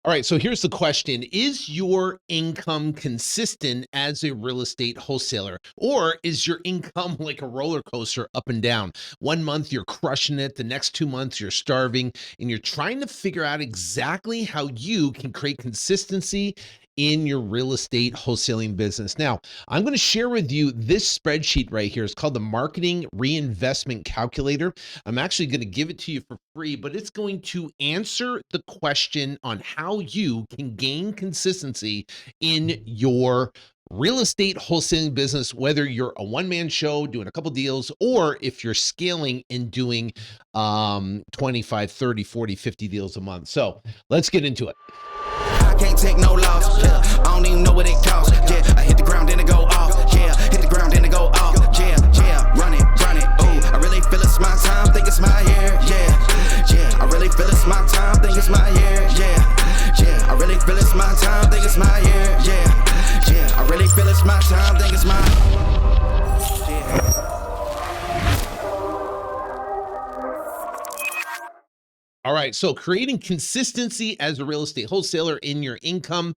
All right, so here's the question. Is your income consistent as a real estate wholesaler? Or is your income like a roller coaster up and down? One month you're crushing it, the next 2 months you're starving, and you're trying to figure out exactly how you can create consistency in your real estate wholesaling business. Now, I'm going to share with you this spreadsheet right here. It's called the Marketing Reinvestment Calculator. I'm actually going to give it to you for free, but it's going to answer the question on how you can gain consistency in your real estate wholesaling business, whether you're a one-man show doing a couple deals, or if you're scaling and doing 25, 30, 40, 50 deals a month. So let's get into it. I can't take no loss, yeah. I don't even know what it costs, yeah. I hit the ground and it go off, yeah. Hit the ground and it go off, yeah, yeah. Run it, ooh. I really feel it's my time, think it's my year, yeah, yeah. I really feel it's my time, think it's my year, yeah, yeah. I really feel it's my time, think it's my year, yeah, yeah. I really feel it's my time, think it's my yeah. All right, so creating consistency as a real estate wholesaler in your income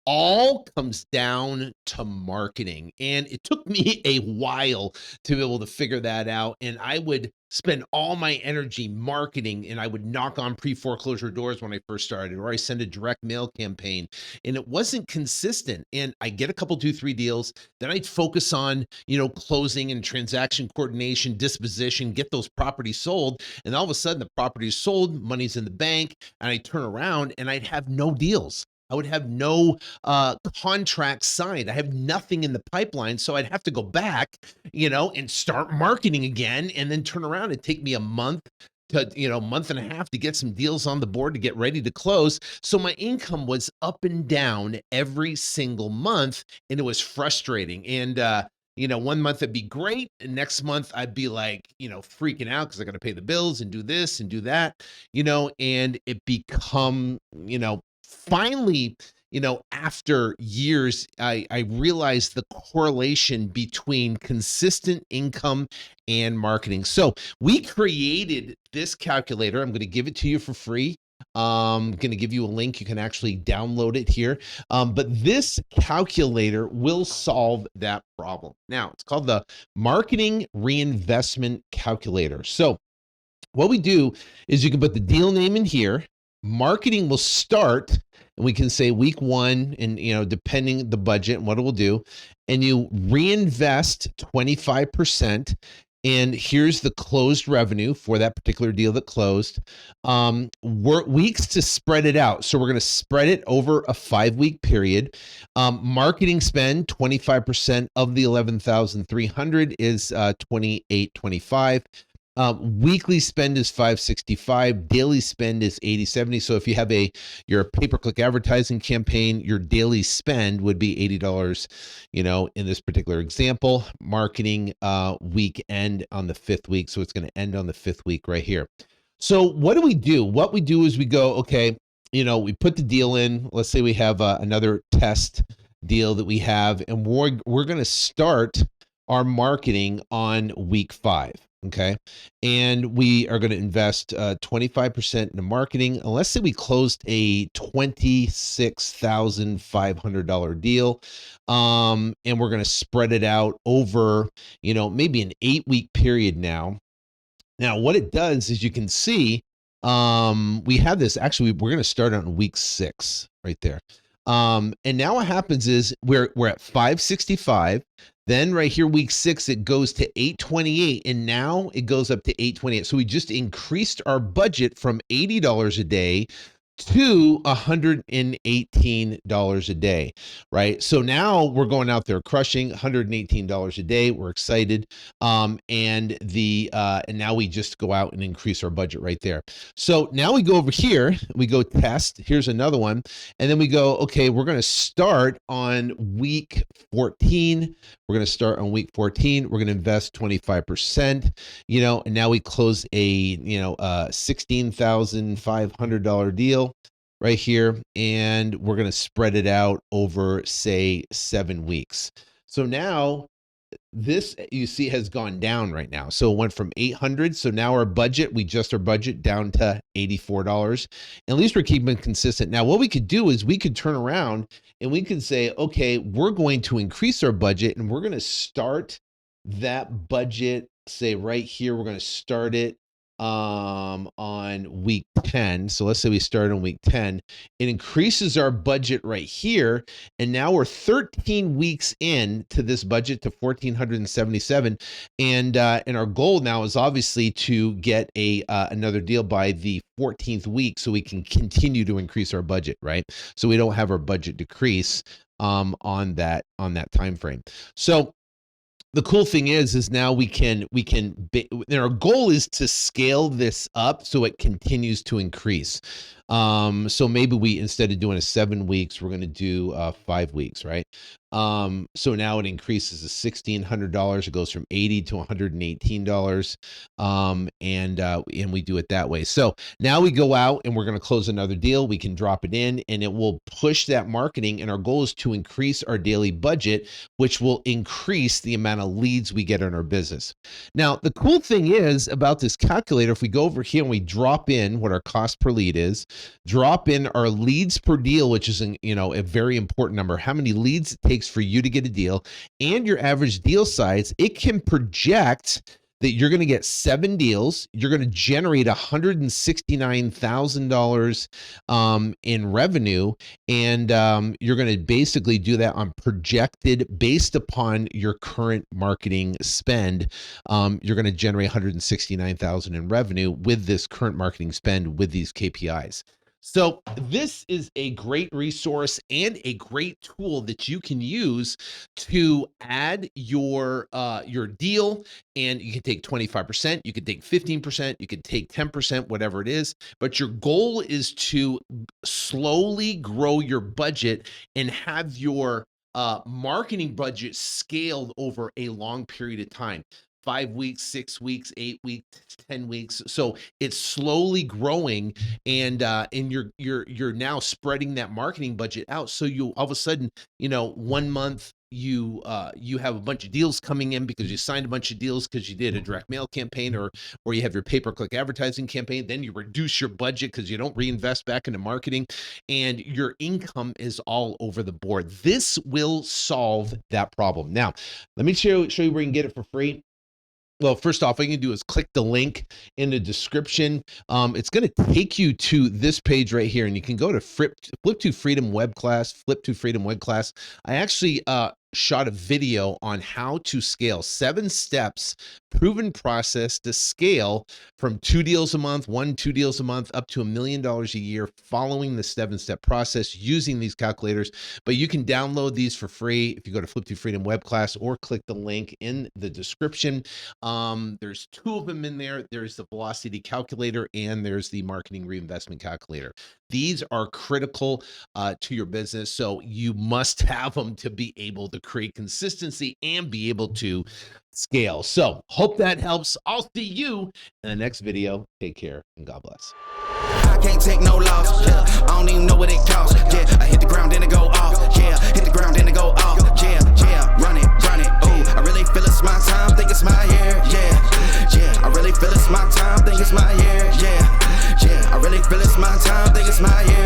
all comes down to marketing. And it took me a while to be able to figure that out. And I would spend all my energy marketing, and I would knock on pre-foreclosure doors when I first started, or I send a direct mail campaign, and it wasn't consistent. And I get a couple, 2, 3 deals, then I'd focus on, closing and transaction coordination, disposition, get those properties sold. And all of a sudden the property is sold, money's in the bank, and I turn around and I'd have no deals. I would have no contract signed. I have nothing in the pipeline. So I'd have to go back, and start marketing again, and then turn around and take me a month to, month and a half to get some deals on the board to get ready to close. So my income was up and down every single month, and it was frustrating. And, one month it'd be great. And next month I'd be like, freaking out because I got to pay the bills and do this and do that, and it become, finally, after years, I realized the correlation between consistent income and marketing. So we created this calculator. I'm going to give it to you for free. I'm going to give you a link. You can actually download it here. But this calculator will solve that problem. Now, it's called the Marketing Reinvestment Calculator. So what we do is you can put the deal name in here. Marketing will start, and we can say week 1, and depending the budget and what it will do, and you reinvest 25%. And here's the closed revenue for that particular deal that closed. Weeks to spread it out. So we're going to spread it over a 5-week period. Marketing spend, 25% of the 11,300 is 2825. Weekly spend is 565. Daily spend is 8070. So if you have your pay-per-click advertising campaign, your daily spend would be $80. In this particular example, marketing week end on the 5th week. So it's going to end on the 5th week right here. So what do we do? What we do is we go, okay, we put the deal in. Let's say we have another test deal that we have, and we're going to start our marketing on week 5. Okay. And we are going to invest 25% into marketing. And let's say we closed a $26,500 deal. And we're going to spread it out over, maybe an 8-week period now. Now, what it does is you can see, we have this, actually, we're going to start on week 6 right there. And now what happens is we're at 565. Then right here, week 6, it goes to 828, and now it goes up to 828. So we just increased our budget from $80 a day to $118 a day, right? So now we're going out there crushing $118 a day. We're excited. And now we just go out and increase our budget right there. So now we go over here, we go test. Here's another one. And then we go, okay, we're going to start on week 14. We're going to start on week 14. We're going to invest 25%, and now we close a, $16,500 deal right here. And we're going to spread it out over, say, 7 weeks. So now this you see has gone down right now. So it went from 800. So now our budget, we adjust our budget down to $84. At least we're keeping consistent. Now, what we could do is we could turn around and we could say, okay, we're going to increase our budget and we're going to start that budget, say right here, we're going to start it on week 10. So let's say we start on week 10. It increases our budget right here. And now we're 13 weeks in to this budget to 1,477. And our goal now is obviously to get another deal by the 14th week so we can continue to increase our budget, right? So we don't have our budget decrease on that time frame. So the cool thing is now and our goal is to scale this up so it continues to increase. So maybe we, instead of doing a 7 weeks, we're going to do 5 weeks, right? So now it increases to $1,600. It goes from $80 to $118. And we do it that way. So now we go out and we're going to close another deal. We can drop it in and it will push that marketing. And our goal is to increase our daily budget, which will increase the amount of leads we get in our business. Now, the cool thing is about this calculator, if we go over here and we drop in what our cost per lead is, drop in our leads per deal, which is a very important number, how many leads it takes for you to get a deal, and your average deal size, it can project that you're going to get 7 deals. You're going to generate $169,000 in revenue, and you're going to basically do that on projected based upon your current marketing spend. You're going to generate $169,000 in revenue with this current marketing spend with these KPIs. So this is a great resource and a great tool that you can use to add your deal, and you can take 25%, you could take 15%, you could take 10%, whatever it is, but your goal is to slowly grow your budget and have your marketing budget scaled over a long period of time. 5 weeks, 6 weeks, 8 weeks, 10 weeks. So it's slowly growing, and you're now spreading that marketing budget out. So you all of a sudden, 1 month you have a bunch of deals coming in because you signed a bunch of deals because you did a direct mail campaign or you have your pay-per-click advertising campaign. Then you reduce your budget because you don't reinvest back into marketing, and your income is all over the board. This will solve that problem. Now, let me show you where you can get it for free. Well, first off, what you can do is click the link in the description. It's going to take you to this page right here, and you can go to Flip to Freedom web class. I actually shot a video on how to scale 7 steps, proven process to scale from 2 deals a month, 2 deals a month, up to $1 million a year, following the 7-step process using these calculators. But you can download these for free if you go to Flip to Freedom web class or click the link in the description. There's 2 of them in there. There's the velocity calculator and there's the marketing reinvestment calculator. These are critical to your business, so you must have them to be able to create consistency and be able to scale. So hope that helps. I'll see you in the next video. Take care and God bless. I can't take no loss, yeah. I don't even know what it costs, yeah. I hit the ground and it go off, yeah. Hit the ground and it go off, yeah, yeah. Run it, ooh. I really feel it's my time, think it's my year, yeah, yeah. I really feel it's my time, think it's my year, yeah, yeah. I really feel it's my time, think it's my year.